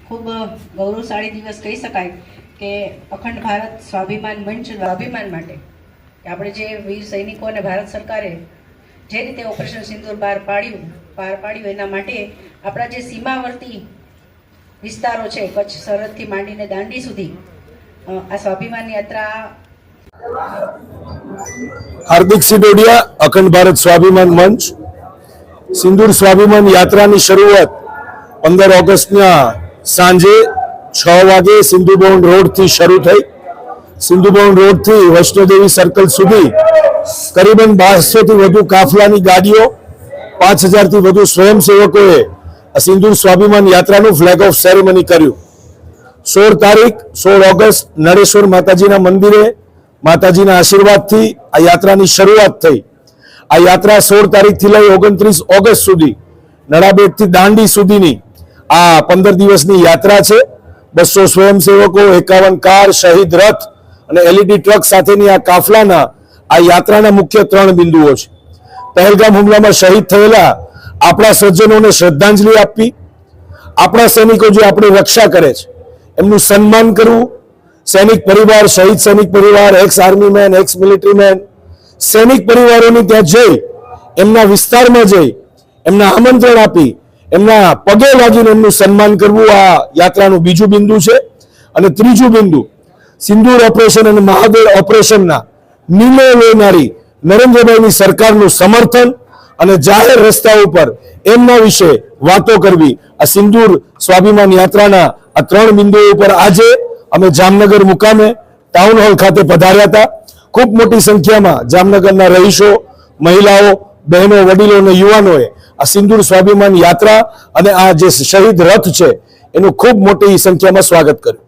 ખૂબ ગૌરવશાળી દિવસ કહી શકાય કે અખંડ ભારત સ્વાભિમાન મંચ સ્વાભિમાન માટે કે આપણે જે વીર સૈનિકો અને ભારત સરકારે જે રીતે ઓપરેશન સિંદૂર પાર પાડ્યું એના માટે આપણા જે સીમાવર્તી વિસ્તારો છે કચ્છ સરહદથી માંડીને દાંડી સુધી આ સ્વાભિમાન યાત્રા हार्दिक सिडोडिया अखंड भारत स्वाभिमान मंच सिंदूर स्वाभिमान यात्राની શરૂઆત 15 ઓગસ્ટના સાંજે 6 વાગે સિંધુભવન રોડ થી શરૂ થઈ। સિંધુભવન રોડ થી વૈષ્ણોદેવી સર્કલ સુધી કરીબન 1200 થી વધુ કાફલાની ગાડીઓ 5000 થી વધુ સ્વયંસેવકોએ આ સિંદૂર સ્વાભિમાન યાત્રાનું ફ્લેગ ઓફ સેરેમની કર્યું। 16 તારીખ 16 ઓગસ્ટ નળેશ્વર માતાજીના મંદિરે માતાજીના આશીર્વાદથી આ યાત્રાની શરૂઆત થઈ। આ યાત્રા 16 તારીખથી લઈ 29 ઓગસ્ટ સુધી નડાબેટથી દાંડી સુધીની આ 15 દિવસની યાત્રા છે। 200 સ્વયંસેવકો 51 કાર શહીદ રથ અને એલઈડી ટ્રક સાથેની આ કાફલાના આ યાત્રાના મુખ્ય 3 બિંદુઓ છે। પહેલગામ હુમલામાં શહીદ થયેલા આપણા સજ્જનોને શ્રદ્ધાંજલિ આપવી, આપણા સૈનિકો જે આપણી રક્ષા કરે છે એમનું સન્માન કરવું, सैनिक परिवार शहीद सैनिक परिवार ex army man ex military man सैनिक परिवारों त्या जई एमना विस्तार में जई एमना आमंत्रण आपी एमना पगे लागीने एमनुं सन्मान करवुं आ यात्रानुं बीजुं बिंदु छे। अने त्रीजुं बिंदु सिंदूर ऑपरेशन अने महादेव ऑपरेशनना निर्णय लेनारी नरेन्द्रभाईनी सरकारनुं समर्थन अने जाहेर रस्ताओ पर एमना विषे वातो करवी आ सिंदूर स्वाभिमान यात्राना आ 3 बिंदुओ पर आजे અમે જામનગર મુકામે ટાઉન હોલ ખાતે પધાર્યા હતા। ખૂબ મોટી સંખ્યામાં જામનગરના રહીશો, મહિલાઓ, બહેનો, વડીલો અને યુવાનોએ આ સિંદૂર સ્વાભિમાન યાત્રા અને આ જે શહીદ રથ છે એનું ખૂબ મોટી સંખ્યામાં સ્વાગત કર્યું।